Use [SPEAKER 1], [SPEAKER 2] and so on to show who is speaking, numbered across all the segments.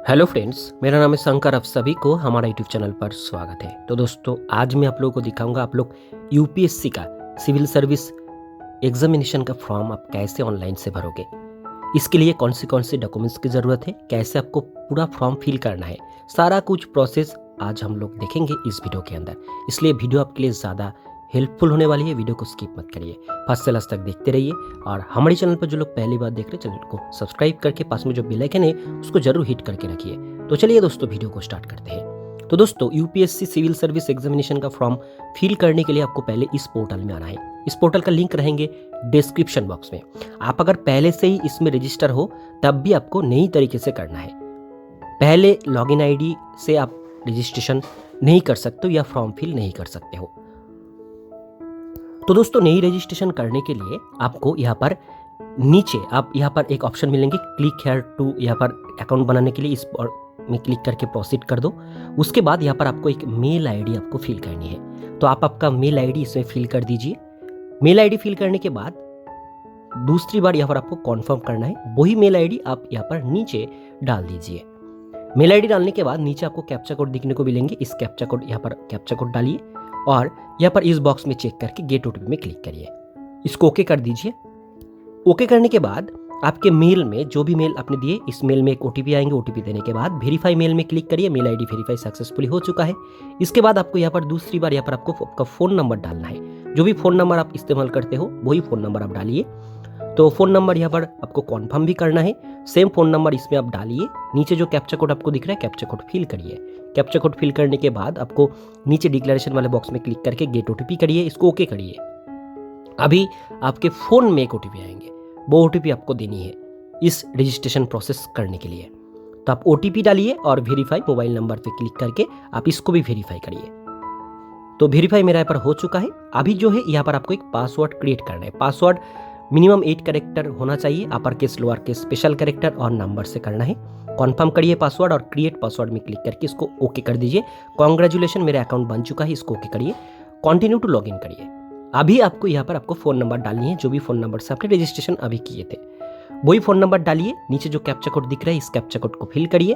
[SPEAKER 1] Hello friends, मेरा नाम है शंकर। आप सभी को हमारा यूट्यूब चैनल पर स्वागत है। तो दोस्तों, आज मैं आप लोगों को दिखाऊंगा आप लोग यूपीएससी का सिविल सर्विस एग्जामिनेशन का फॉर्म आप कैसे ऑनलाइन से भरोगे। इसके लिए कौन सी डॉक्यूमेंट्स की ज़रूरत है, कैसे आपको पूरा फॉर्म फिल करना है, सारा कुछ प्रोसेस आज हम लोग देखेंगे इस वीडियो के अंदर। इसलिए वीडियो आपके लिए ज़्यादा हेल्पफुल होने वाली है। वीडियो को स्किप मत करिए, फर्स्ट से लास्ट तक देखते रहिए। और हमारे चैनल पर जो लोग पहली बार देख रहे हैं, चैनल को सब्सक्राइब करके पास में जो बेल आइकन है उसको जरूर हिट करके रखिए। तो चलिए दोस्तों, वीडियो को स्टार्ट करते हैं। तो दोस्तों, यूपीएससी सिविल सर्विस एग्जामिनेशन का फॉर्म फिल करने के लिए आपको पहले इस पोर्टल में आना है। इस पोर्टल का लिंक रहेंगे डिस्क्रिप्शन बॉक्स में। आप अगर पहले से ही इसमें रजिस्टर हो तब भी आपको नई तरीके से करना है। पहले लॉगिन आईडी से आप रजिस्ट्रेशन नहीं कर सकते हो या फॉर्म फिल नहीं कर सकते हो। तो दोस्तों, नई रजिस्ट्रेशन करने के लिए आपको यहाँ पर नीचे आप यहाँ पर एक ऑप्शन मिलेंगे, क्लिक हेयर टू। यहाँ पर अकाउंट बनाने के लिए इस में क्लिक करके प्रोसीड कर दो। उसके बाद यहाँ पर आपको एक मेल आईडी आपको फिल करनी है। तो आप आपका मेल आईडी इसमें फिल कर दीजिए। मेल आईडी फिल करने के बाद दूसरी बार यहाँ पर आपको कॉन्फर्म करना है। वही मेल आईडी आप यहाँ पर नीचे डाल दीजिए। मेल आईडी डालने के बाद नीचे आपको कैप्चा कोड दिखने को मिलेंगे। इस कैप्चा कोड यहाँ पर कैप्चा कोड डालिए और यहाँ पर इस बॉक्स में चेक करके गेट ओटीपी में क्लिक करिए। इसको ओके कर दीजिए। ओके करने के बाद आपके मेल में जो भी मेल आपने दिए, इस मेल में एक ओटीपी आएंगे। ओटीपी देने के बाद वेरीफाई मेल में क्लिक करिए। मेल आईडी वेरीफाई सक्सेसफुली हो चुका है। इसके बाद आपको यहाँ पर दूसरी बार यहाँ पर आपको आपका फ़ोन नंबर डालना है। जो भी फ़ोन नंबर आप इस्तेमाल करते हो वही फ़ोन नंबर आप डालिए। तो फ़ोन नंबर यहाँ पर आपको कॉन्फर्म भी करना है। सेम फ़ोन नंबर इसमें आप डालिए। नीचे जो कैप्चा कोड आपको दिख रहा है, कैप्चा कोड फिल करिए। कैप्चा कोड फिल करने के बाद आपको नीचे डिक्लेरेशन वाले बॉक्स में क्लिक करके गेट ओटीपी करिए। इसको ओके करिए। अभी आपके फ़ोन में एक ओटीपी आएंगे, वो ओटीपी आपको देनी है इस रजिस्ट्रेशन प्रोसेस करने के लिए। तो आप ओटीपी डालिए और वेरीफाई मोबाइल नंबर पे क्लिक करके आप इसको भी वेरीफाई करिए। तो वेरीफाई मेरा यहाँ पर हो चुका है। अभी जो है यहाँ पर आपको एक पासवर्ड क्रिएट करना है। पासवर्ड मिनिमम 8 कैरेक्टर होना चाहिए। Upper case, lower case, special character और नंबर से करना है। कॉन्फर्म करिए पासवर्ड और क्रिएट पासवर्ड में क्लिक करके इसको ओके कर दीजिए। कॉन्ग्रेचुलेशन, मेरा अकाउंट बन चुका है। इसको ओके करिए। कंटिन्यू टू लॉगिन करिए। अभी आपको यहाँ पर आपको फ़ोन नंबर डालनी है। जो भी फ़ोन नंबर से आपने रजिस्ट्रेशन अभी किए थे वही फ़ोन नंबर डालिए। नीचे जो कैप्चा कोड दिख रहा है, इस कैप्चा कोड को फिल करिए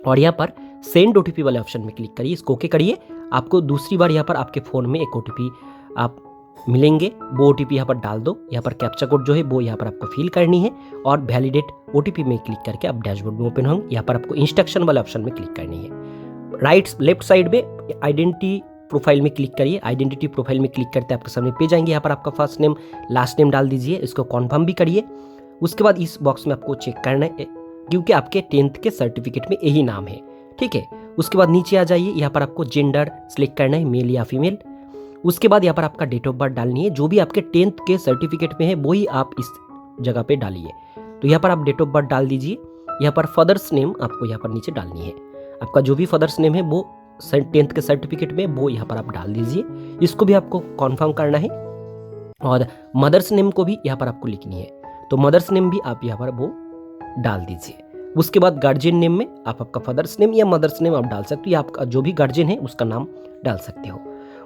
[SPEAKER 1] और यहाँ पर सेंड ओटीपी वाले ऑप्शन में क्लिक करिए। इसको ओके करिए। आपको दूसरी बार यहाँ पर आपके फ़ोन में एक ओटीपी आप मिलेंगे, वो ओटीपी यहाँ पर डाल दो। यहाँ पर कैप्चा कोड जो है वो यहाँ पर आपको फिल करनी है और वैलिडेट ओटीपी में क्लिक करके आप डैशबोर्ड में ओपन होंगे। यहाँ पर आपको इंस्ट्रक्शन वाले ऑप्शन में क्लिक करनी है। लेफ्ट साइड में आइडेंटिटी प्रोफाइल में क्लिक करिए। आइडेंटिटी प्रोफाइल में क्लिक करते आपके सामने पेज आएंगे। यहाँ पर आपका फर्स्ट नेम, लास्ट नेम डाल दीजिए। इसको कॉन्फर्म भी करिए। उसके बाद इस बॉक्स में आपको चेक करना है क्योंकि आपके 10th के सर्टिफिकेट में यही नाम है, ठीक है। उसके बाद नीचे आ जाइए। यहाँ पर आपको जेंडर सिलेक्ट करना है, मेल या फीमेल। उसके बाद यहाँ पर आपका डेट ऑफ बर्थ डालनी है। जो भी आपके 10th के सर्टिफिकेट में है वही आप इस जगह पे डालिए। तो यहाँ पर आप डेट ऑफ बर्थ डाल दीजिए। यहाँ पर फादर्स नेम आपको यहाँ पर नीचे डालनी है। आपका जो भी फादर्स नेम है वो 10th के सर्टिफिकेट में वो यहाँ पर आप डाल दीजिए। इसको भी आपको कॉन्फर्म करना है और मदर्स नेम को भी यहाँ पर आपको लिखनी है। तो मदर्स नेम भी आप यहाँ पर वो डाल दीजिए। उसके बाद गार्जियन नेम में आप आपका फादर्स नेम या मदर्स नेम आप डाल सकते हो या आपका जो भी गार्जियन है उसका नाम डाल सकते हो।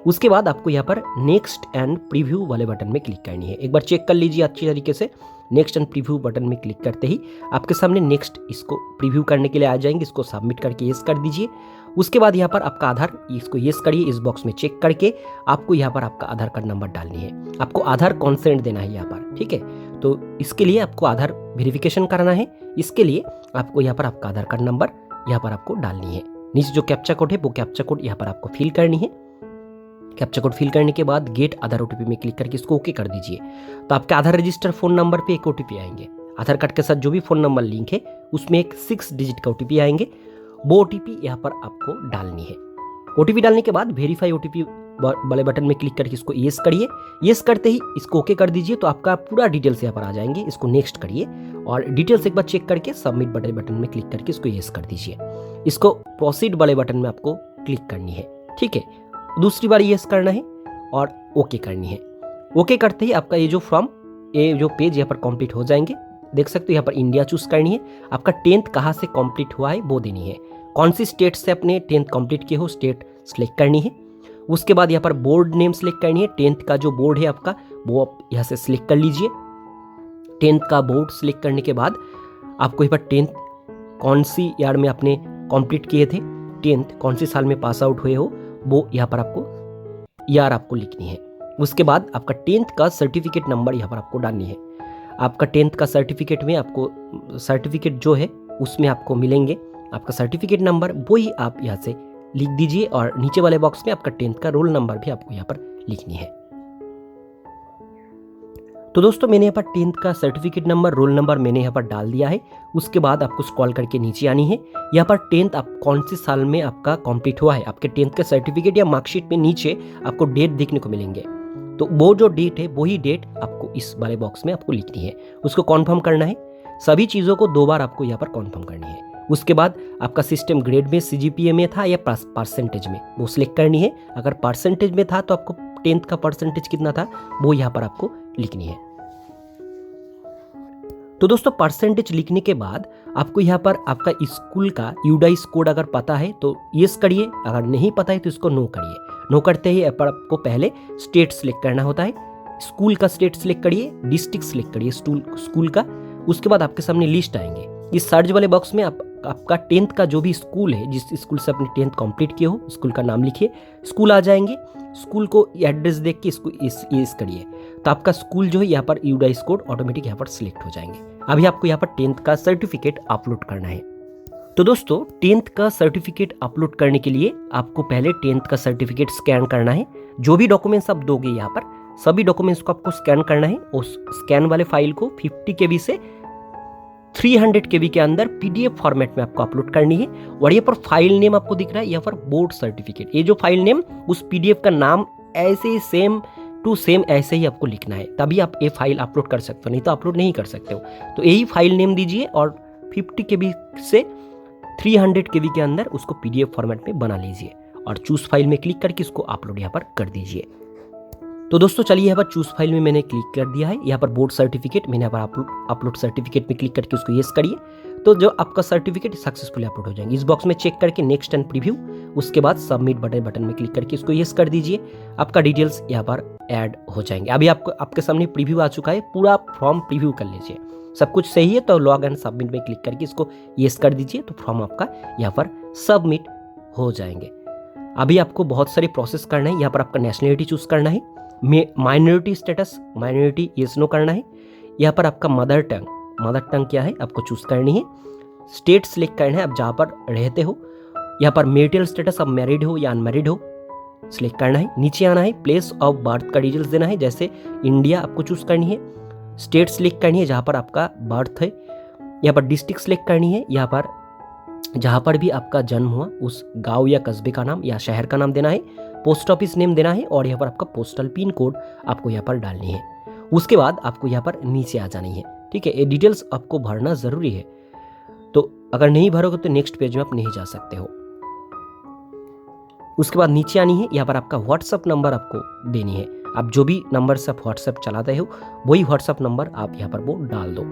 [SPEAKER 1] उसके बाद आपको यहाँ पर नेक्स्ट एंड प्रीव्यू वाले बटन में क्लिक करनी है। एक बार चेक कर लीजिए अच्छी तरीके से। नेक्स्ट एंड प्रीव्यू बटन में क्लिक करते ही आपके सामने नेक्स्ट इसको प्रीव्यू करने के लिए आ जाएंगे। इसको सबमिट करके येस कर दीजिए। उसके बाद यहाँ पर आपका आधार, इसको येस करिए। इस बॉक्स में चेक करके आपको यहाँ पर आपका आधार कार्ड नंबर डालनी है। आपको आधार कॉन्सेंट देना है यहाँ पर, ठीक है। तो इसके लिए आपको आधार वेरिफिकेशन कराना है। इसके लिए आपको यहाँ पर आपका आधार कार्ड नंबर यहाँ पर आपको डालनी है। नीचे जो कैप्चा कोड है वो कैप्चा कोड यहाँ पर आपको फिल करनी है। कैप्चा कोड फिल करने के बाद गेट आधार ओटीपी में क्लिक करके इसको ओके कर दीजिए। तो आपके आधार रजिस्टर फोन नंबर पे एक ओटीपी आएंगे। आधार कार्ड के साथ जो भी फोन नंबर लिंक है उसमें एक 6 डिजिट का ओटीपी आएंगे। वो ओटीपी यहाँ पर आपको डालनी है। ओटीपी डालने के बाद वेरीफाई ओटीपी वाले बटन में क्लिक करके इसको येस करिए। येस करते ही इसको ओके कर दीजिए। तो आपका पूरा डिटेल्स यहाँ पर आ जाएंगे। इसको नेक्स्ट करिए और डिटेल्स एक बार चेक करके सबमिट बटन में क्लिक करके इसको येस कर दीजिए। इसको प्रोसीड वाले बटन में आपको क्लिक करनी है, ठीक है। दूसरी बार येस करना है और ओके करनी है। ओके करते ही आपका ये जो फॉर्म, ये जो पेज यहाँ पर कंप्लीट हो जाएंगे। देख सकते हो यहाँ पर इंडिया चूज करनी है। आपका 10th कहाँ से कंप्लीट हुआ है वो देनी है। कौन सी स्टेट से अपने 10th कंप्लीट किए हो स्टेट सिलेक्ट करनी है। उसके बाद यहाँ पर बोर्ड नेम सिलेक्ट करनी है। 10th का जो बोर्ड है आपका वो आप यहाँ से सिलेक्ट कर लीजिए। 10th का बोर्ड सिलेक्ट करने के बाद आपको यहाँ पर 10th कौन सी ईयर में आपने कंप्लीट किए थे, 10th कौन से साल में पास आउट हुए हो, वो यहाँ पर आपको ईयर आपको लिखनी है। उसके बाद आपका 10th का सर्टिफिकेट नंबर यहाँ पर आपको डालनी है। आपका 10th का सर्टिफिकेट में आपको सर्टिफिकेट जो है उसमें आपको मिलेंगे आपका सर्टिफिकेट नंबर, वही आप यहाँ से लिख दीजिए और नीचे वाले बॉक्स में आपका 10th का रोल नंबर भी आपको यहाँ पर लिखनी है। तो दोस्तों मैंने यहाँ पर 10th का सर्टिफिकेट नंबर, रोल नंबर मैंने यहाँ पर डाल दिया है। उसके बाद आपको स्क्रॉल करके नीचे आनी है। यहाँ पर 10th आप कौन से साल में आपका कंप्लीट हुआ है, आपके 10th के सर्टिफिकेट या मार्कशीट में नीचे आपको डेट देखने को मिलेंगे। तो वो जो डेट है वही डेट आपको इस वाले बॉक्स में आपको लिखनी है, उसको कॉन्फर्म करना है। सभी चीज़ों को 2 बार आपको यहाँ पर कॉन्फर्म करनी है। उसके बाद आपका सिस्टम ग्रेड में CGPA में था या परसेंटेज में, वो सिलेक्ट करनी है। अगर परसेंटेज में था तो आपको 10th का परसेंटेज कितना था वो यहाँ पर आपको लिखनी है। तो दोस्तों परसेंटेज लिखने के बाद आपको यहाँ पर आपका स्कूल का यूडाइस कोड अगर पता है तो यस करिए, अगर नहीं पता है तो इसको नो करिए। नो करते ही आपको पहले स्टेट सिलेक्ट करना होता है। स्कूल का स्टेट सिलेक्ट करिए, डिस्ट्रिक्ट सिलेक्ट करिए स्कूल का। उसके बाद आपके सामने लिस्ट आएंगे। इस सर्च वाले बॉक्स में आपका 10th का जो भी स्कूल है, जिस स्कूल से आपने 10th कंप्लीट किए हो, स्कूल का नाम लिखिए, स्कूल आ जाएंगे। स्कूल को एड्रेस देख के इसको इस करिए, तो आपका स्कूल जो है यहाँ पर यूडाइस कोड ऑटोमेटिक यहाँ पर सिलेक्ट हो जाएंगे। अभी आपको यहाँ पर 10th का सर्टिफिकेट अपलोड करना है। तो दोस्तों 10th का सर्टिफिकेट अपलोड करने के लिए आपको पहले 10th का सर्टिफिकेट स्कैन करना है। जो भी डॉक्यूमेंट्स आप दोगे यहाँ पर सभी डॉक्यूमेंट्स को आपको स्कैन करना है। उस स्कैन वाले फाइल को 50 KB से 300 KB के अंदर PDF फॉर्मेट में आपको अपलोड करनी है। और यहाँ पर फाइल नेम आपको दिख रहा है, यहाँ पर बोर्ड सर्टिफिकेट, ये जो फाइल नेम उस PDF का नाम ऐसे ही सेम टू सेम ऐसे ही आपको लिखना है, तभी आप ये फाइल अपलोड कर सकते हो, नहीं तो अपलोड नहीं कर सकते हो। तो यही फाइल नेम दीजिए और 50 KB से 300 KB के अंदर उसको PDF फॉर्मेट में बना लीजिए और चूज फाइल में क्लिक करके इसको अपलोड यहाँ पर कर दीजिए। तो दोस्तों चलिए यहाँ पर चूज फाइल में मैंने क्लिक कर दिया है। यहाँ पर बोर्ड सर्टिफिकेट मैंने यहाँ पर अपलोड सर्टिफिकेट में क्लिक करके उसको यस करिए, तो जो आपका सर्टिफिकेट सक्सेसफुली अपलोड हो जाएंगे। इस बॉक्स में चेक करके नेक्स्ट एंड प्रीव्यू, उसके बाद सबमिट बटन में क्लिक करके इसको यस कर दीजिए। आपका डिटेल्स यहाँ पर ऐड हो जाएंगे। अभी आपके सामने प्रीव्यू आ चुका है, पूरा फॉर्म प्रीव्यू कर लीजिए। सब कुछ सही है तो लॉग एंड सबमिट में क्लिक करके इसको यस कर दीजिए, तो फॉर्म आपका यहाँ पर सबमिट हो जाएंगे। अभी आपको बहुत सारे प्रोसेस करना है। यहाँ पर आपका नेशनलिटी चूज करना है, minority status minority yes no करना है। यहाँ पर आपका मदर टंग क्या है आपको चूज करनी है। स्टेट सिलेक्ट करना है आप जहाँ पर रहते हो। यहाँ पर मैरिटल स्टेटस आप मैरिड हो या अनमैरिड हो सिलेक्ट करना है। नीचे आना है, प्लेस ऑफ बर्थ का डिटेल्स देना है, जैसे इंडिया आपको चूज करनी है। स्टेट सिलेक्ट करनी है जहाँ पर आपका बर्थ है। यहाँ पर डिस्ट्रिक्ट सिलेक्ट करनी है, यहाँ पर जहाँ पर भी आपका जन्म हुआ उस गांव या कस्बे का नाम या शहर का नाम देना है। पोस्ट ऑफिस नेम देना है और यहाँ पर आपका पोस्टल पिन कोड आपको यहाँ पर डालनी है। उसके बाद आपको यहाँ पर नीचे आ जानी है। ठीक है, ये डिटेल्स आपको भरना जरूरी है, तो अगर नहीं भरोगे तो नेक्स्ट पेज में आप नहीं जा सकते हो। उसके बाद नीचे आनी है, यहाँ पर आपका व्हाट्सअप नंबर आपको देनी है। आप जो भी नंबर से आप व्हाट्सअप चलाते हो वही व्हाट्सअप नंबर आप यहाँ पर वो डाल दो।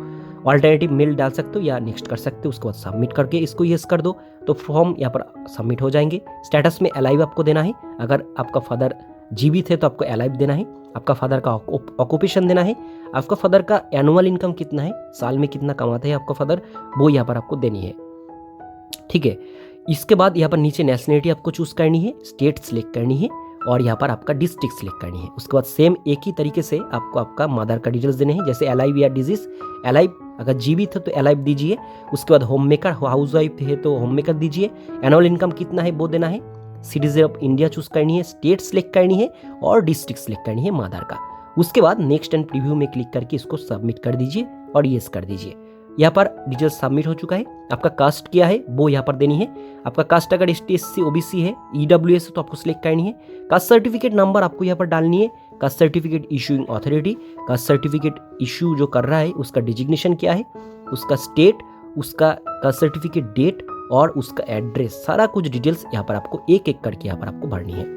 [SPEAKER 1] ऑल्टरनेटिव मेल डाल सकते हो या नेक्स्ट कर सकते हो। उसके बाद सबमिट करके इसको यस कर दो, तो फॉर्म यहाँ पर सबमिट हो जाएंगे। स्टेटस में अलाइव आपको देना है। अगर आपका फादर जीवित है तो आपको अलाइव देना है। आपका फादर का ऑक्यूपेशन देना है। आपका फादर का एनुअल इनकम कितना है, साल में कितना कमाते हैं आपका फादर, वो यहाँ पर आपको देनी है। ठीक है, इसके बाद यहाँ पर नीचे नेशनलिटी आपको चूज करनी है, स्टेट सिलेक्ट करनी है और यहाँ पर आपका डिस्ट्रिक्ट सिलेक्ट करनी है। उसके बाद सेम एक ही तरीके से आपको आपका मदर का डिटेल्स देने हैं, जैसे अलाइव या डिजीज। अलाइव अगर जीवित है तो अलाइव दीजिए। उसके बाद होम मेकर, हाउस वाइफ है तो होम मेकर दीजिए। एनुअल इनकम कितना है वो देना है। सिटीजन ऑफ इंडिया चूज करनी है, स्टेट सिलेक्ट करनी है और डिस्ट्रिक्ट सिलेक्ट करनी है मदर का। उसके बाद नेक्स्ट एंड प्रीव्यू में क्लिक करके इसको सबमिट कर दीजिए और यस कर दीजिए। यहाँ पर डिटेल्स सबमिट हो चुका है। आपका कास्ट क्या है वो यहाँ पर देनी है। आपका कास्ट अगर ST/SC OBC है, EWS है तो आपको सिलेक्ट करनी है। कास्ट सर्टिफिकेट नंबर आपको यहाँ पर डालनी है। Caste certificate issuing authority, caste certificate issue जो कर रहा है उसका डिजिग्नेशन क्या है, उसका स्टेट, उसका कास्ट सर्टिफिकेट डेट और उसका एड्रेस, सारा कुछ डिटेल्स यहाँ पर आपको एक एक करके यहाँ पर आपको भरनी है।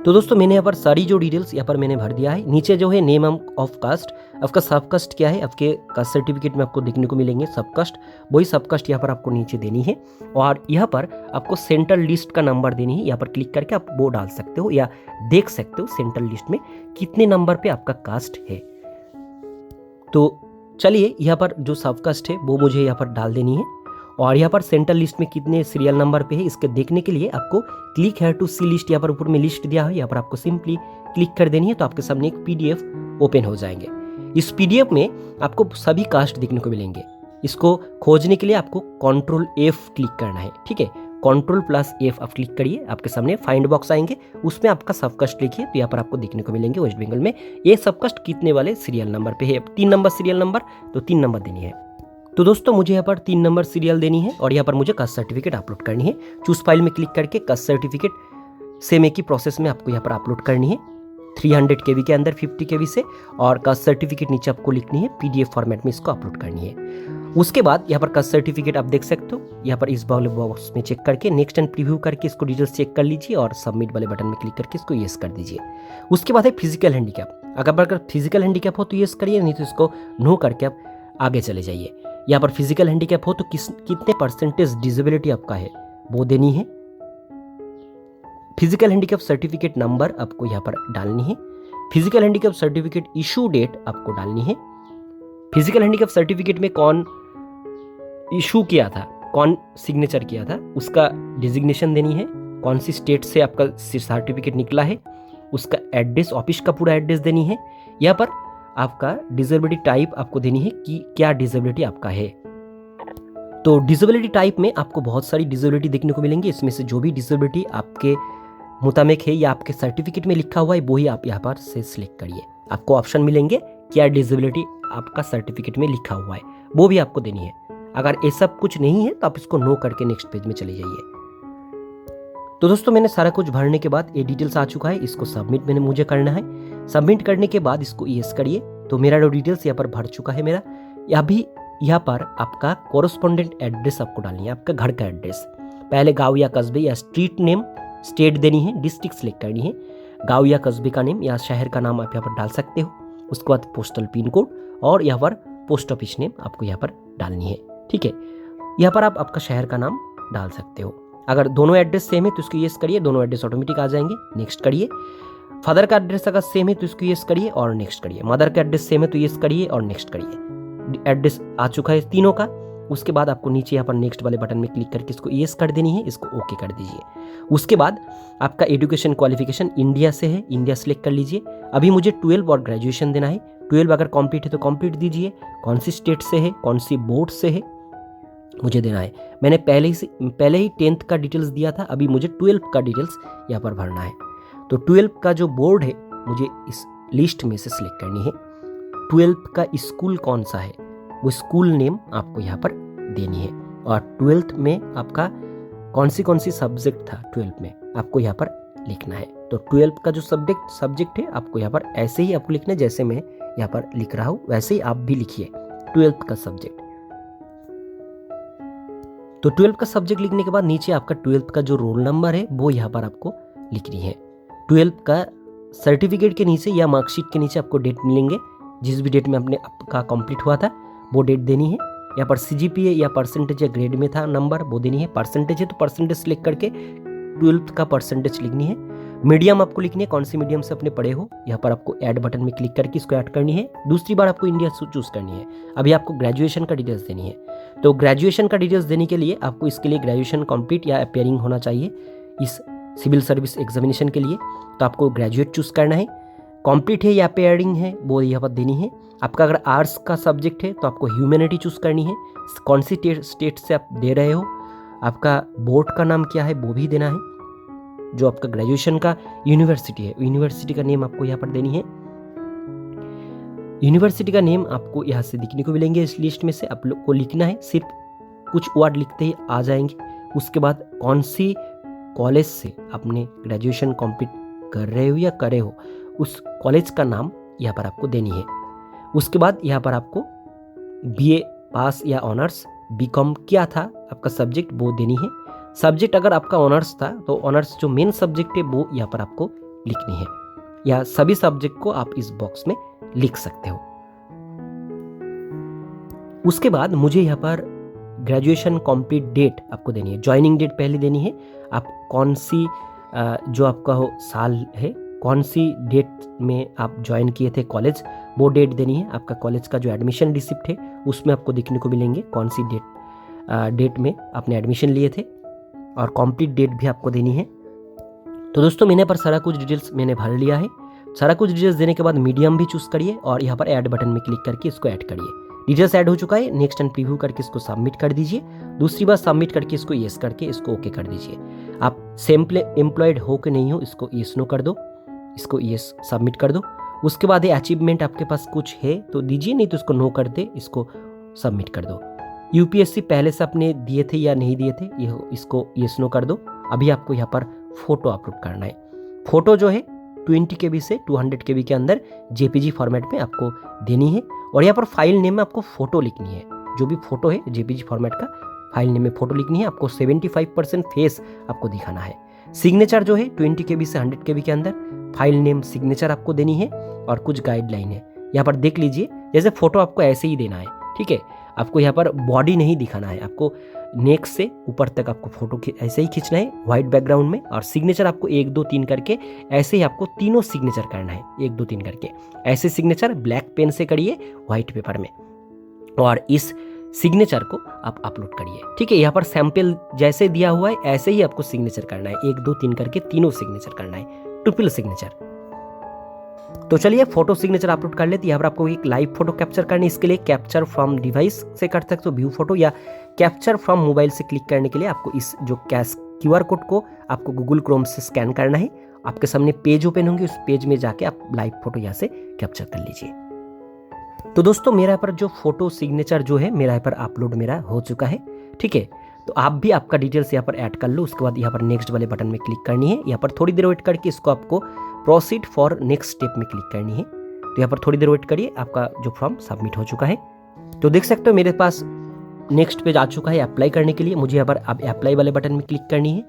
[SPEAKER 1] तो दोस्तों मैंने यहाँ पर सारी जो डिटेल्स यहाँ पर मैंने भर दिया है। नीचे जो है नेम ऑफ कास्ट, आपका सब कास्ट क्या है आपके कास्ट सर्टिफिकेट में आपको देखने को मिलेंगे सब कास्ट, वही सब कास्ट यहाँ पर आपको नीचे देनी है। और यहाँ पर आपको सेंट्रल लिस्ट का नंबर देनी है। यहाँ पर क्लिक करके आप वो डाल सकते हो या देख सकते हो सेंट्रल लिस्ट में कितने नंबर पे आपका कास्ट है। तो चलिए यहाँ पर जो सब कास्ट है वो मुझे यहाँ पर डाल देनी है। और यहाँ पर सेंट्रल लिस्ट में कितने सीरियल नंबर पे है इसके देखने के लिए आपको क्लिक है टू सी लिस्ट, यहाँ पर ऊपर में लिस्ट दिया है, यहाँ पर आपको सिंपली क्लिक कर देनी है तो आपके सामने एक पीडीएफ ओपन हो जाएंगे। इस पीडीएफ में आपको सभी कास्ट देखने को मिलेंगे। इसको खोजने के लिए आपको कंट्रोल F क्लिक करना है, ठीक है। कंट्रोल+F आप क्लिक करिए, आपके सामने फाइंड बॉक्स आएंगे, उसमें आपका सब कास्ट लिखिए तो यहाँ पर आपको देखने को मिलेंगे वेस्ट बंगाल में ये सब कास्ट कितने वाले सीरियल नंबर पे है। 3 नंबर सीरियल नंबर, तो 3 नंबर देनी है। तो दोस्तों मुझे यहाँ पर 3 नंबर सीरियल देनी है और यहाँ पर मुझे कास्ट सर्टिफिकेट अपलोड करनी है। चूज फाइल में क्लिक करके कास्ट सर्टिफिकेट सेम एक ही प्रोसेस में आपको यहाँ पर अपलोड करनी है 300 KB के अंदर 50 KB से, और कास्ट सर्टिफिकेट नीचे आपको लिखनी है, PDF फॉर्मेट में इसको अपलोड करनी है। उसके बाद यहाँ पर कास्ट सर्टिफिकेट आप देख सकते हो, यहाँ पर इस वाले बॉक्स में चेक करके नेक्स्ट एंड प्रीव्यू करके इसको डिटेल्स चेक कर लीजिए और सबमिट वाले बटन में क्लिक करके इसको येस कर दीजिए। उसके बाद है फिजिकल हैंडीकैप, अगर फिजिकल हैंडीकैप हो तो येस करिए, नहीं तो इसको नो करके आप आगे चले जाइए। यहाँ पर फिजिकल हैंडीकैप हो तो कितने परसेंटेज डिसेबिलिटी आपका है वो देनी है। फिजिकल हैंडीकैप सर्टिफिकेट नंबर आपको यहाँ पर डालनी है। Physical handicap certificate issue date आपको डालनी है। फिजिकल हैंडीकैप सर्टिफिकेट में कौन इशू किया था, कौन सिग्नेचर किया था, उसका डिजिग्नेशन देनी है, कौन सी स्टेट से आपका सर्टिफिकेट निकला है, उसका एड्रेस, ऑफिस का पूरा एड्रेस देनी है। यहाँ पर आपका डिसेबिलिटी टाइप आपको देनी है कि क्या डिसेबिलिटी आपका है। तो डिसेबिलिटी टाइप में आपको बहुत सारी डिसेबिलिटी देखने को मिलेंगी, इसमें से जो भी डिसेबिलिटी आपके मुताबिक है या आपके सर्टिफिकेट में लिखा हुआ है वो ही आप यहाँ पर से सिलेक्ट करिए। आपको ऑप्शन मिलेंगे क्या डिसेबिलिटी आपका सर्टिफिकेट में लिखा हुआ है वो भी आपको देनी है। अगर ये सब कुछ नहीं है तो आप इसको नो करके नेक्स्ट पेज में चले जाइए। तो दोस्तों मैंने सारा कुछ भरने के बाद ये डिटेल्स आ चुका है, इसको सबमिट मैंने मुझे करना है। सबमिट करने के बाद इसको येस करिए तो मेरा जो डिटेल्स यहाँ पर भर चुका है मेरा। अभी यहाँ पर आपका कोरस्पोंडेंट एड्रेस आपको डालनी है, आपका घर का एड्रेस। पहले गाँव या कस्बे या स्ट्रीट नेम, स्टेट देनी है, डिस्ट्रिक्ट सेलेक्ट करनी है, गाँव या कस्बे का नेम या शहर का नाम आप यहाँ पर डाल सकते हो। उसके बाद पोस्टल पिन कोड और यहाँ पर पोस्ट ऑफिस नेम आपको यहाँ पर डालनी है, ठीक है। यहाँ पर आप आपका शहर का नाम डाल सकते हो। अगर दोनों एड्रेस सेम है तो इसको येस करिए, दोनों एड्रेस ऑटोमेटिक आ जाएंगे, नेक्स्ट करिए। फादर का एड्रेस अगर सेम है तो इसको येस करिए और नेक्स्ट करिए। मदर का एड्रेस सेम है तो येस करिए और नेक्स्ट करिए। एड्रेस आ चुका है तीनों का। उसके बाद आपको नीचे यहाँ पर नेक्स्ट वाले बटन में क्लिक करके इसको येस कर देनी है, इसको ओके कर दीजिए। उसके बाद आपका एजुकेशन क्वालिफिकेशन इंडिया से है, इंडिया सेलेक्ट कर पलीजिए। अभी मुझे 12 और ग्रेजुएशन देना है। 12 अगर कंप्लीट है तो कंप्लीट दीजिए, कौन सी स्टेट से है, कौन सी बोर्ड से है मुझे देना है। मैंने पहले ही 10th का डिटेल्स दिया था, अभी मुझे 12th का डिटेल्स यहाँ पर भरना है। तो 12th का जो बोर्ड है मुझे इस लिस्ट में से सिलेक्ट करनी है। 12th का स्कूल कौन सा है वो स्कूल नेम आपको यहाँ पर देनी है। और 12th में आपका कौन सी सब्जेक्ट था 12th में आपको यहाँ पर लिखना है। तो 12th का जो सब्जेक्ट है आपको यहाँ पर ऐसे ही आपको लिखना है, जैसे मैं यहाँ पर लिख रहा हूँ वैसे ही आप भी लिखिए 12th का सब्जेक्ट। तो 12th का सब्जेक्ट लिखने के बाद नीचे आपका 12th का जो रोल नंबर है वो यहाँ पर आपको लिखनी है। 12th का सर्टिफिकेट के नीचे या मार्कशीट के नीचे आपको डेट मिलेंगे, जिस भी डेट में अपने आपका कंप्लीट हुआ था वो डेट देनी है। यहाँ पर CGPA या परसेंटेज या ग्रेड में था नंबर वो देनी है। परसेंटेज है तो परसेंटेज सिलेक्ट करके 12th का परसेंटेज लिखनी है। मीडियम आपको लिखनी है, कौन सी मीडियम से अपने पढ़े हो। यहाँ पर आपको ऐड बटन में क्लिक करके इसको ऐड करनी है। दूसरी बार आपको इंडिया चूज करनी है। अभी आपको ग्रेजुएशन का डिटेल्स देनी है। तो ग्रेजुएशन का डिटेल्स देने के लिए आपको इसके लिए ग्रेजुएशन कंप्लीट या अपेयरिंग होना चाहिए इस सिविल सर्विस एग्जामिनेशन के लिए। तो आपको ग्रेजुएट चूज करना है। कंप्लीट है या अपेयरिंग है वो यहाँ पर देनी है। आपका अगर आर्ट्स का सब्जेक्ट है तो आपको ह्यूमैनिटी चूज करनी है, कौन सी स्टेट से आप दे रहे हो। आपका बोर्ड का नाम क्या है वो भी देना है। जो आपका ग्रेजुएशन का यूनिवर्सिटी है, यूनिवर्सिटी का नेम आपको यहाँ पर देनी है। यूनिवर्सिटी का नेम आपको यहाँ से दिखने को मिलेंगे, इस लिस्ट में से आप लोग को लिखना है। सिर्फ कुछ वर्ड लिखते ही आ जाएंगे। उसके बाद कौन सी कॉलेज से आपने ग्रेजुएशन कंप्लीट कर रहे हो या करे हो उस कॉलेज का नाम यहाँ पर आपको देनी है। उसके बाद यहाँ पर आपको BA पास या ऑनर्स, BCom क्या था आपका सब्जेक्ट वो देनी है। सब्जेक्ट अगर आपका ऑनर्स था तो ऑनर्स जो मेन सब्जेक्ट है वो यहाँ पर आपको लिखनी है, या सभी सब्जेक्ट को आप इस बॉक्स में लिख सकते हो। उसके बाद मुझे यहाँ पर ग्रेजुएशन कंप्लीट डेट आपको देनी है। ज्वाइनिंग डेट पहले देनी है, आप कौन सी जो आपका हो साल है, कौन सी डेट में आप ज्वाइन किए थे कॉलेज वो डेट देनी है। आपका कॉलेज का जो एडमिशन रिसिप्ट है उसमें आपको देखने को मिलेंगे कौन सी डेट डेट में आपने एडमिशन लिए थे और कंप्लीट डेट भी आपको देनी है। तो दोस्तों मैंने पर सारा कुछ डिटेल्स मैंने भर लिया है। सारा कुछ डिटेल्स देने के बाद मीडियम भी चूज़ करिए और यहाँ पर ऐड बटन में क्लिक करके इसको ऐड करिए। डिटेल्स ऐड हो चुका है, नेक्स्ट एंड प्रीव्यू करके इसको सबमिट कर दीजिए। दूसरी बार सबमिट करके इसको येस करके इसको ओके कर दीजिए। आप सेम एम्प्लॉयड हो कि नहीं हो इसको येस नो कर दो, इसको येस सबमिट कर दो। उसके बाद ये अचीवमेंट आपके पास कुछ है तो दीजिए, नहीं तो इसको नो कर दे, इसको सबमिट कर दो। यूपीएससी पहले से आपने दिए थे या नहीं दिए थे, इसको येस नो कर दो। अभी आपको यहाँ पर फोटो अपलोड करना है। फोटो जो है 20 KB से 200 KB के अंदर जेपीजी फॉर्मेट में आपको देनी है और यहाँ पर फाइल नेम में आपको फोटो लिखनी है। जो भी फोटो है जेपीजी फॉर्मेट का फाइल नेम में फोटो लिखनी है। आपको 75% फेस आपको दिखाना है। सिग्नेचर जो है 20 KB से 100 KB के अंदर फाइल नेम सिग्नेचर आपको देनी है और कुछ गाइडलाइन है। यहाँ पर देख लीजिए, जैसे फोटो आपको ऐसे ही देना है, ठीक है। आपको यहाँ पर बॉडी नहीं दिखाना है, आपको नेक से ऊपर तक आपको फोटो ऐसे ही खींचना है व्हाइट बैकग्राउंड में। और सिग्नेचर आपको 1 2 3 करके ऐसे ही आपको तीनों सिग्नेचर करना है, 1 2 3 करके। ऐसे सिग्नेचर ब्लैक पेन से करिए व्हाइट पेपर में और इस सिग्नेचर को आप अपलोड करिए, ठीक है। यहाँ पर सैंपल जैसे दिया हुआ है ऐसे ही आपको सिग्नेचर करना है, 1 2 3 करके तीनों सिग्नेचर करना है, ट्रिपल सिग्नेचर। तो चलिए फोटो सिग्नेचर अपलोड कर लेते हैं। यहाँ पर आपको एक लाइव फोटो कैप्चर करनी है। इसके लिए कैप्चर फ्रॉम डिवाइस से कर सकते हो व्यू फोटो, या कैप्चर फ्रॉम मोबाइल से क्लिक करने के लिए आपको इस जो QR कोड को आपको गूगल क्रोम से स्कैन करना है। आपके सामने पेज ओपन होंगे, उस पेज में जाके आप लाइव फोटो यहाँ से कैप्चर कर लीजिए। तो दोस्तों मेरा यहाँ पर जो फोटो सिग्नेचर जो है मेरा यहाँ पर अपलोड मेरा हो चुका है, ठीक है। तो आप भी आपका डिटेल्स यहाँ पर ऐड कर लो। उसके बाद यहाँ पर नेक्स्ट वाले बटन में क्लिक करनी है। यहाँ पर थोड़ी देर वेट करके इसको आपको प्रोसीड फॉर नेक्स्ट स्टेप में क्लिक करनी है। तो यहाँ पर थोड़ी देर वेट करिए, आपका जो फॉर्म सबमिट हो चुका है। तो देख सकते हो मेरे पास नेक्स्ट पेज आ चुका है अप्लाई करने के लिए। मुझे यहाँ पर अब अप्लाई वाले बटन में क्लिक करनी है।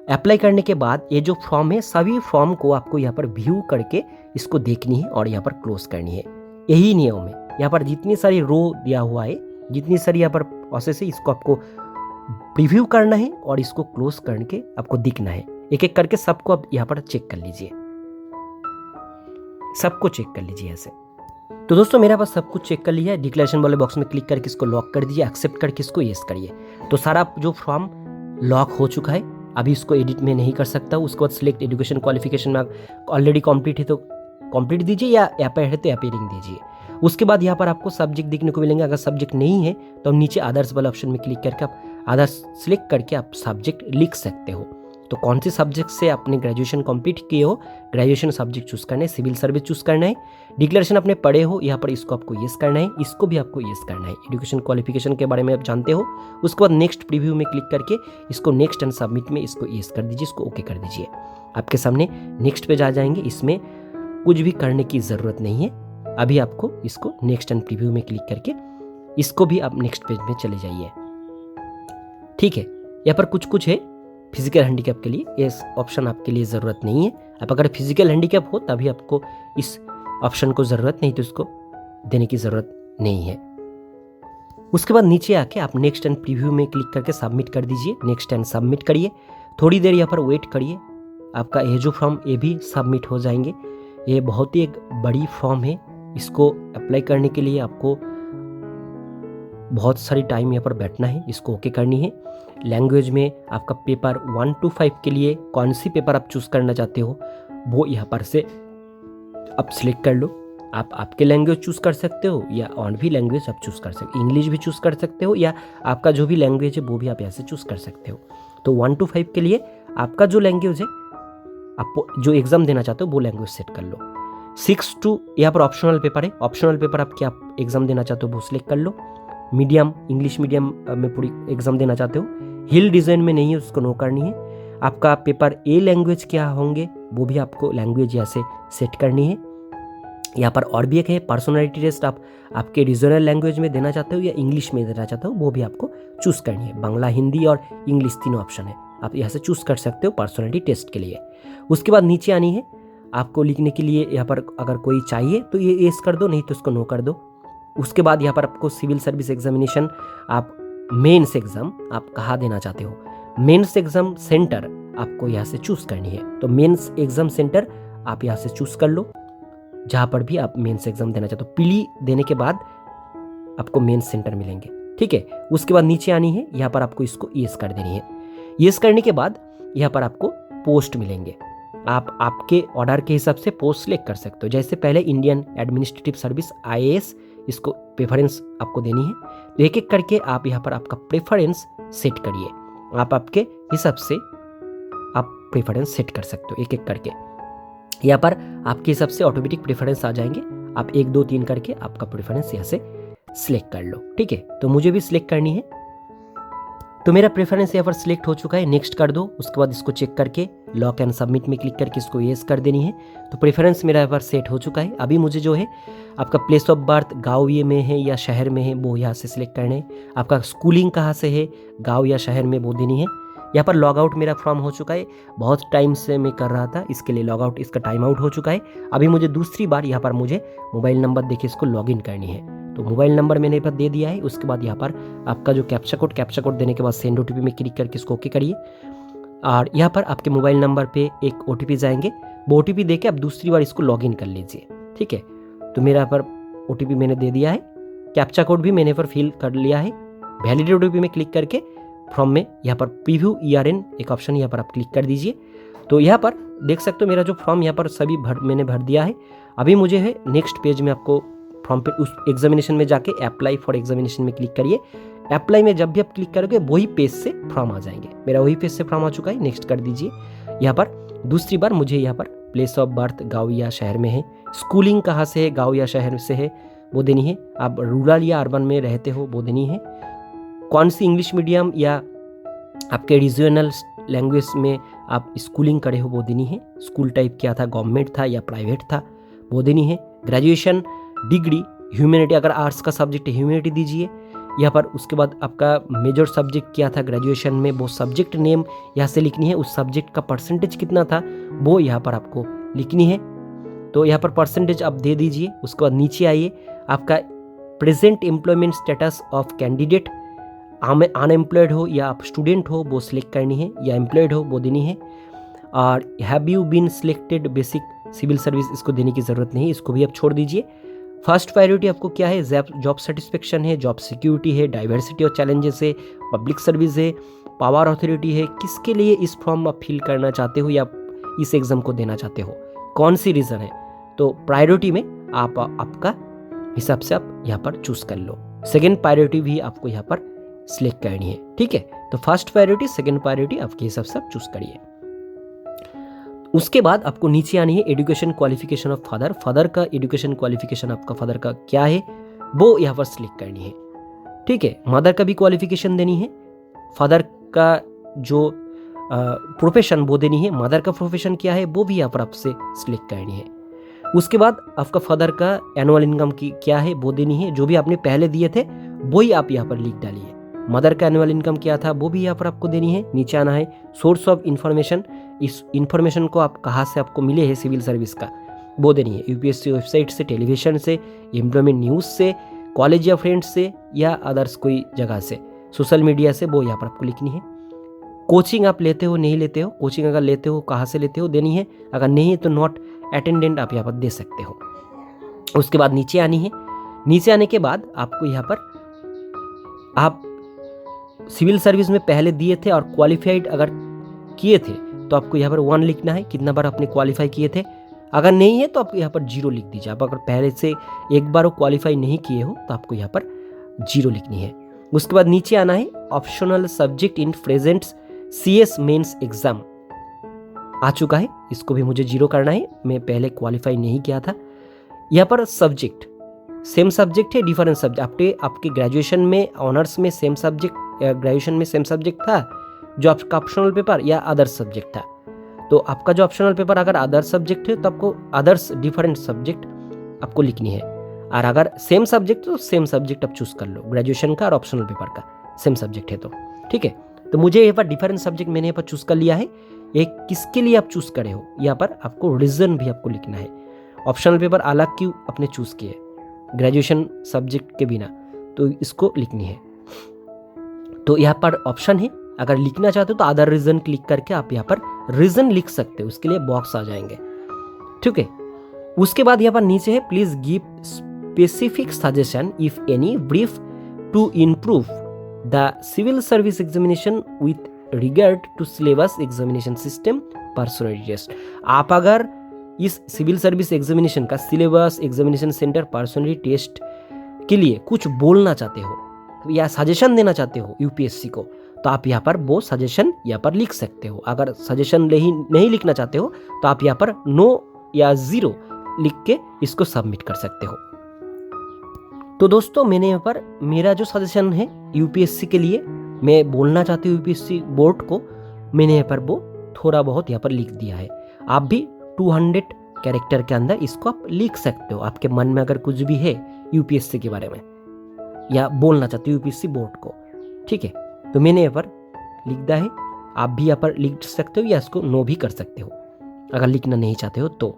[SPEAKER 1] अप्लाई करने के बाद ये जो फॉर्म है सभी फॉर्म को आपको यहाँ पर व्यू करके इसको देखनी है और यहाँ पर क्लोज करनी है। यही नियम है। यहाँ पर जितनी सारी रो दिया हुआ है, जितनी सारी यहाँ पर प्रोसेस है, इसको आपको प्रीव्यू करना है और इसको क्लोज करके आपको दिखना है। एक एक करके सबको आप यहाँ पर चेक कर लीजिए, सबको चेक कर लीजिए ऐसे। तो दोस्तों मेरे पास सब कुछ चेक कर लिया है। डिक्लेरेशन वाले बॉक्स में क्लिक करके इसको लॉक कर दीजिए, एक्सेप्ट करके इसको येस करिए। तो सारा जो फॉर्म लॉक हो चुका है। अभी इसको एडिट में नहीं कर सकता हूँ। उसके बाद सिलेक्ट एजुकेशन क्वालिफिकेशन में ऑलरेडी कंप्लीट है तो कंप्लीट दीजिए, या अपेयर है तो अपेयरिंग दीजिए। उसके बाद यहाँ पर आपको सब्जेक्ट देखने को मिलेंगे। अगर सब्जेक्ट नहीं है तो नीचे अदर्स वाले ऑप्शन में क्लिक करके आप अदर्स सिलेक्ट करके आप सब्जेक्ट लिख सकते हो। तो कौन से सब्जेक्ट से आपने ग्रेजुएशन कंप्लीट किए हो, ग्रेजुएशन सब्जेक्ट चूज करना है, सिविल सर्विस चूज करना है, डिक्लेरेशन अपने पढ़े हो, यहाँ पर इसको आपको येस करना है, इसको भी आपको येस करना है। एजुकेशन क्वालिफिकेशन के बारे में आप जानते हो। उसके बाद नेक्स्ट प्रीव्यू में क्लिक करके इसको नेक्स्ट एंड सबमिट में इसको येस कर दीजिए, इसको ओके कर दीजिए। आपके सामने नेक्स्ट पेज आ जाएंगे। इसमें कुछ भी करने की ज़रूरत नहीं है। अभी आपको इसको नेक्स्ट एंड प्रीव्यू में क्लिक करके इसको भी आप नेक्स्ट पेज में चले जाइए, ठीक है। यहाँ पर कुछ है फिजिकल हैंडीकैप के लिए, ये ऑप्शन आपके लिए ज़रूरत नहीं है। आप अगर फिजिकल हैंडीकैप हो तभी आपको इस ऑप्शन को ज़रूरत नहीं, तो इसको देने की ज़रूरत नहीं है। उसके बाद नीचे आके आप नेक्स्ट एंड प्रीव्यू में क्लिक करके सबमिट कर दीजिए। नेक्स्ट एंड सबमिट करिए, थोड़ी देर यहाँ पर वेट करिए। आपका ये जो फॉर्म ये भी सबमिट हो जाएंगे। ये बहुत ही एक बड़ी फॉर्म है। इसको अप्लाई करने के लिए आपको बहुत सारी टाइम यहाँ पर बैठना है, इसको ओके करनी है। लैंग्वेज में आपका पेपर 1 to 5 के लिए कौन सी पेपर आप चूज़ करना चाहते हो वो यहाँ पर से आप सिलेक्ट कर लो। आप आपके लैंग्वेज चूज़ कर सकते हो या और भी लैंग्वेज आप चूज़ कर सकते हो। इंग्लिश भी चूज़ कर सकते हो या आपका जो भी लैंग्वेज है वो भी आप यहाँ से चूज़ कर सकते हो। तो 1 to 5 के लिए आपका जो लैंग्वेज है, आप जो एग्ज़ाम देना चाहते हो वो लैंग्वेज सेट कर लो। 6 to यहाँ पर ऑप्शनल पेपर है। ऑप्शनल पेपर आप क्या एग्ज़ाम देना चाहते हो वो सिलेक्ट कर लो। मीडियम इंग्लिश मीडियम में पूरी एग्ज़ाम देना चाहते हो। हिल डिज़ाइन में नहीं है, उसको नो करनी है। आपका पेपर ए लैंग्वेज क्या होंगे वो भी आपको लैंग्वेज यहाँ से सेट करनी है। यहाँ पर और भी एक है पर्सनालिटी टेस्ट। आप आपके रीजनल लैंग्वेज में देना चाहते हो या इंग्लिश में देना चाहते हो वो भी आपको चूज़ करनी है। बांग्ला, हिंदी और इंग्लिश तीनों ऑप्शन है, आप यहाँ से चूज़ कर सकते हो पर्सनालिटी टेस्ट के लिए। उसके बाद नीचे आनी है आपको लिखने के लिए। यहाँ पर अगर कोई चाहिए तो ये येस कर दो, नहीं तो इसको नो कर दो। उसके बाद यहाँ पर आपको सिविल सर्विस एग्जामिनेशन, आप मेंस एग्ज़ाम आप कहाँ देना चाहते हो, मेंस एग्ज़ाम सेंटर आपको यहाँ से चूज़ करनी है। तो मेंस एग्ज़ाम सेंटर आप यहाँ से चूज़ कर लो जहाँ पर भी आप मेंस एग्ज़ाम देना चाहते हो। पीली देने के बाद आपको मेंस सेंटर मिलेंगे। ठीक है। उसके बाद नीचे आनी है, यहाँ पर आपको इसको यस कर देनी है। यस करने के बाद यहाँ पर आपको पोस्ट मिलेंगे, आप आपके ऑर्डर के हिसाब से पोस्ट सिलेक्ट कर सकते हो। जैसे पहले इंडियन एडमिनिस्ट्रेटिव सर्विस IAS, इसको प्रेफरेंस आपको देनी है। तो एक एक करके आप यहाँ पर आपका प्रेफरेंस सेट करिए, आप आपके हिसाब से आप प्रेफरेंस सेट कर सकते हो एक एक करके। यहाँ पर आपके हिसाब से ऑटोमेटिक प्रेफरेंस आ जाएंगे, आप 1 2 3 करके आपका प्रेफरेंस यहाँ से सिलेक्ट कर लो, ठीक है। तो मुझे भी सिलेक्ट करनी है, तो मेरा प्रेफरेंस यहाँ पर सिलेक्ट हो चुका है, नेक्स्ट कर दो। उसके बाद इसको चेक करके लॉक एंड सबमिट में क्लिक करके इसको येस कर देनी है। तो प्रेफरेंस मेरा यहाँ पर सेट हो चुका है। अभी मुझे जो है आपका प्लेस ऑफ बर्थ गाँव ये में है या शहर में है, वो यहाँ से सिलेक्ट करना है। आपका स्कूलिंग कहाँ से है, गाँव या शहर में, वो देनी है। यहाँ पर लॉग आउट मेरा फॉर्म हो चुका है, बहुत टाइम से मैं कर रहा था, इसके लिए लॉग आउट, इसका टाइम आउट हो चुका है। अभी मुझे दूसरी बार यहाँ पर मुझे मोबाइल नंबर देके इसको लॉगिन करनी है। तो मोबाइल नंबर मैंने यहाँ पर दे दिया है। उसके बाद यहाँ पर आपका जो कैप्चा कोड देने के बाद सेंड OTP में क्लिक करके इसको ओके करिए। और यहाँ पर आपके मोबाइल नंबर पे एक OTP जाएंगे, वो OTP देके आप दूसरी बार इसको लॉगिन कर लीजिए, ठीक है। तो मेरा यहाँ पर OTP मैंने दे दिया है, कैप्चा कोड भी मैंने पर फिल कर लिया है। वैलिडेट OTP में क्लिक करके फॉर्म में यहाँ पर प्रीव्यू ERN एक ऑप्शन यहाँ पर आप क्लिक कर दीजिए। तो यहाँ पर देख सकते हो मेरा जो फॉर्म यहाँ पर सभी मैंने भर दिया है। अभी मुझे है नेक्स्ट पेज में आपको फॉर्म पे उस एग्जामिनेशन में जाके अप्लाई फॉर एग्जामिनेशन में क्लिक करिए। अप्लाई में जब भी आप क्लिक करोगे वही पेज से फॉर्म आ जाएंगे। मेरा वही पेज से फॉर्म आ चुका है, नेक्स्ट कर दीजिए। यहाँ पर दूसरी बार मुझे यहाँ पर प्लेस ऑफ बर्थ गाँव या शहर में है, स्कूलिंग कहाँ से है, गाँव या शहर से है, वो देनी है। आप रूरल या अर्बन में रहते हो, वो देनी है। कौन सी इंग्लिश मीडियम या आपके रीजनल लैंग्वेज में आप स्कूलिंग करे हो, वो देनी है। स्कूल टाइप क्या था, गवर्नमेंट था या प्राइवेट था, वो देनी है। ग्रेजुएशन डिग्री ह्यूमैनिटी, अगर आर्ट्स का सब्जेक्ट है ह्यूमैनिटी दीजिए यहाँ पर। उसके बाद आपका मेजर सब्जेक्ट क्या था ग्रेजुएशन में, वो सब्जेक्ट नेम यहाँ से लिखनी है। उस सब्जेक्ट का परसेंटेज कितना था वो यहाँ पर आपको लिखनी है। तो यहाँ पर परसेंटेज आप दे दीजिए। उसके बाद नीचे आइए, आपका present employment status of candidate, unemployed हो या आप स्टूडेंट हो वो सिलेक्ट करनी है, या एम्प्लॉयड हो वो देनी है। और have you been selected basic civil service, इसको देने की ज़रूरत नहीं, इसको भी आप छोड़ दीजिए। फर्स्ट प्रायोरिटी आपको क्या है, जॉब सेटिस्फेक्शन है, जॉब सिक्योरिटी है, डाइवर्सिटी और चैलेंजेस है, पब्लिक सर्विस है, पावर अथॉरिटी है। किसके लिए इस फॉर्म आप फिल करना चाहते हो या इस एग्जाम को देना चाहते हो, कौन सी रीज़न है। तो प्रायोरिटी में आप आपका हिसाब से आप यहाँ पर चूज कर लो। सेकेंड प्रायोरिटी भी आपको यहाँ पर सिलेक्ट करनी है, ठीक है। तो फर्स्ट प्रायोरिटी, सेकेंड प्रायोरिटी आपके हिसाब से आप चूज करिए। उसके बाद आपको नीचे आनी है education qualification of father. Father का एजुकेशन क्वालिफिकेशन आपका फादर का क्या है वो यहाँ पर सिलेक्ट करनी है, ठीक है। मदर का भी क्वालिफिकेशन देनी है। फादर का जो प्रोफेशन वो देनी है। मदर का प्रोफेशन क्या है वो भी यहाँ पर आपसे सिलेक्ट करनी है। उसके बाद आपका फादर का एनुअल इनकम की क्या है वो देनी है। जो भी आपने पहले दिए थे वही आप यहाँ पर लिख डालिए। मदर का एनुअल इनकम क्या था वो भी यहाँ पर आपको देनी है। नीचे आना है सोर्स ऑफ इंफॉर्मेशन, इस इंफॉर्मेशन को आप कहाँ से आपको मिले हैं सिविल सर्विस का वो देनी है। यूपीएससी वेबसाइट से, टेलीविजन से, एम्प्लॉयमेंट न्यूज़ से, कॉलेज या फ्रेंड्स से, या अदर्स कोई जगह से, सोशल मीडिया से, वो यहाँ पर आपको लिखनी है। कोचिंग आप लेते हो नहीं लेते हो, कोचिंग अगर लेते हो कहाँ से लेते हो देनी है। अगर नहीं तो नॉट अटेंडेंट आप यहाँ पर दे सकते हो। उसके बाद नीचे आनी है। नीचे आने के बाद आपको यहाँ पर आप सिविल सर्विस में पहले दिए थे और क्वालिफाइड अगर किए थे तो आपको यहाँ पर 1 लिखना है, कितना बार आपने क्वालिफाई किए थे। अगर नहीं है तो आप यहाँ पर 0 लिख दीजिए। आप अगर पहले से एक बार क्वालिफाई नहीं किए हो तो आपको यहाँ पर 0 लिखनी है। उसके बाद नीचे आना है optional subject in present CS mains exam आ चुका है, इसको भी मुझे 0 करना है। मैं पहले क्वालिफाई नहीं किया था। यहाँ पर सब्जेक्ट सेम सब्जेक्ट है, डिफरेंट सब्जेक्ट। आपके ग्रेजुएशन में ऑनर्स में सेम सब्जेक्ट, ग्रेजुएशन में सेम सब्जेक्ट था जो आपका ऑप्शनल पेपर, या अदर सब्जेक्ट था। तो आपका जो ऑप्शनल पेपर अगर अदर सब्जेक्ट है तो आपको अदर्स डिफरेंट सब्जेक्ट आपको लिखनी है। और अगर सेम सब्जेक्ट तो सेम सब्जेक्ट आप चूज कर लो, ग्रेजुएशन का और ऑप्शनल पेपर का सेम सब्जेक्ट है तो ठीक है। तो मुझे यहाँ पर डिफरेंट सब्जेक्ट मैंने यहाँ पर चूज कर लिया है। एक किसके लिए आप चूज करे हो, यहाँ पर आपको रीजन भी आपको लिखना है। ऑप्शनल पेपर अलग क्यों अपने चूज किए ग्रेजुएशन सब्जेक्ट के बिना, तो इसको लिखनी है। तो यहाँ पर ऑप्शन है, अगर लिखना चाहते हो तो अदर रीजन क्लिक करके आप यहाँ पर रीजन लिख सकते हो, उसके लिए बॉक्स आ जाएंगे, ठीक है। उसके बाद यहाँ पर नीचे है please give specific suggestion if any brief to improve the civil service examination with regard to syllabus examination system personality test. आप अगर इस सिविल सर्विस एग्जामिनेशन का syllabus examination centre personality test के लिए कुछ बोलना चाहते हो या सजेशन देना चाहते हो यूपीएससी को, तो आप यहाँ पर वो सजेशन यहाँ पर लिख सकते हो। अगर सजेशन नहीं लिखना चाहते हो तो आप यहाँ पर नो या 0 लिख के इसको सबमिट कर सकते हो। तो दोस्तों मैंने यहाँ पर मेरा जो सजेशन है यूपीएससी के लिए, मैं बोलना चाहती हूँ यूपीएससी बोर्ड को, मैंने यहाँ पर वो थोड़ा बहुत यहाँ पर लिख दिया है। आप भी 200 कैरेक्टर के अंदर इसको आप लिख सकते हो। आपके मन में अगर कुछ भी है यूपीएससी के बारे में या बोलना चाहते हो यूपीएससी बोर्ड को, ठीक है, तो मैंने यहाँ पर लिख दिया है। आप भी यहाँ पर लिख सकते हो या इसको नो भी कर सकते हो अगर लिखना नहीं चाहते हो तो।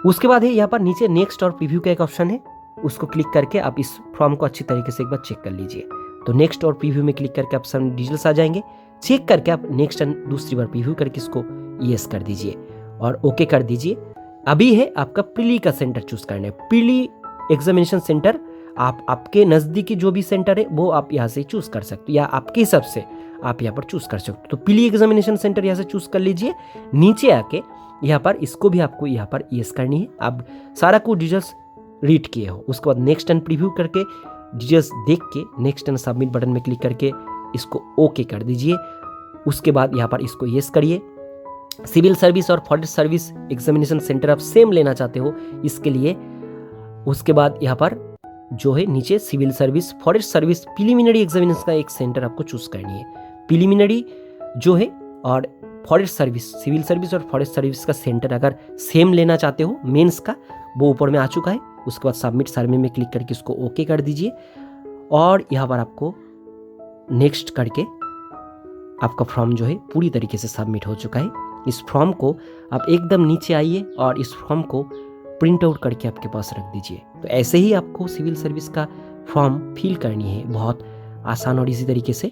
[SPEAKER 1] उसके बाद है यहाँ पर नीचे नेक्स्ट और प्रीव्यू का एक ऑप्शन है, उसको क्लिक करके आप इस फॉर्म को अच्छी तरीके से एक बार चेक कर लीजिए। तो नेक्स्ट और प्रीव्यू में क्लिक करके आप सब डिटेल्स आ जाएंगे, चेक करके आप नेक्स्ट एंड दूसरी बार प्रीव्यू करके इसको यस कर दीजिए और ओके कर दीजिए। अभी है आपका प्रीली का सेंटर चूज करना है। प्रीली एग्जामिनेशन सेंटर आप आपके नज़दीकी जो भी सेंटर है वो आप यहाँ से चूज कर सकते हो या आपके हिसाब से आप यहाँ पर चूज कर सकते हो। तो प्रीली एग्जामिनेशन सेंटर यहाँ से चूज कर लीजिए। नीचे आके यहाँ पर इसको भी आपको यहाँ पर यस करनी है। आप सारा कुछ डिटेल्स रीड किए हो, उसके बाद नेक्स्ट एंड प्रीव्यू करके डिटेल्स देख के नेक्स्ट एंड सबमिट बटन में क्लिक करके इसको ओके कर दीजिए। उसके बाद यहाँ पर इसको यस करिए। सिविल सर्विस और फॉरेस्ट सर्विस एग्जामिनेशन सेंटर आप सेम लेना चाहते हो इसके लिए। उसके बाद यहाँ पर जो है नीचे civil service forest service preliminary examination का एक सेंटर आपको चूज करनी है। प्रीलिमिनरी जो है और फॉरेस्ट सर्विस, सिविल सर्विस और फॉरेस्ट सर्विस का सेंटर अगर सेम लेना चाहते हो मेंस का, वो ऊपर में आ चुका है। उसके बाद सबमिट सर्वे में क्लिक करके इसको ओके कर दीजिए और यहाँ पर आपको नेक्स्ट करके आपका फॉर्म जो है पूरी तरीके से सबमिट हो चुका है। इस फॉर्म को आप एकदम नीचे आइए और इस फॉर्म को प्रिंट आउट करके आपके पास रख दीजिए। तो ऐसे ही आपको सिविल सर्विस का फॉर्म फिल करनी है, बहुत आसान और इसी तरीके से।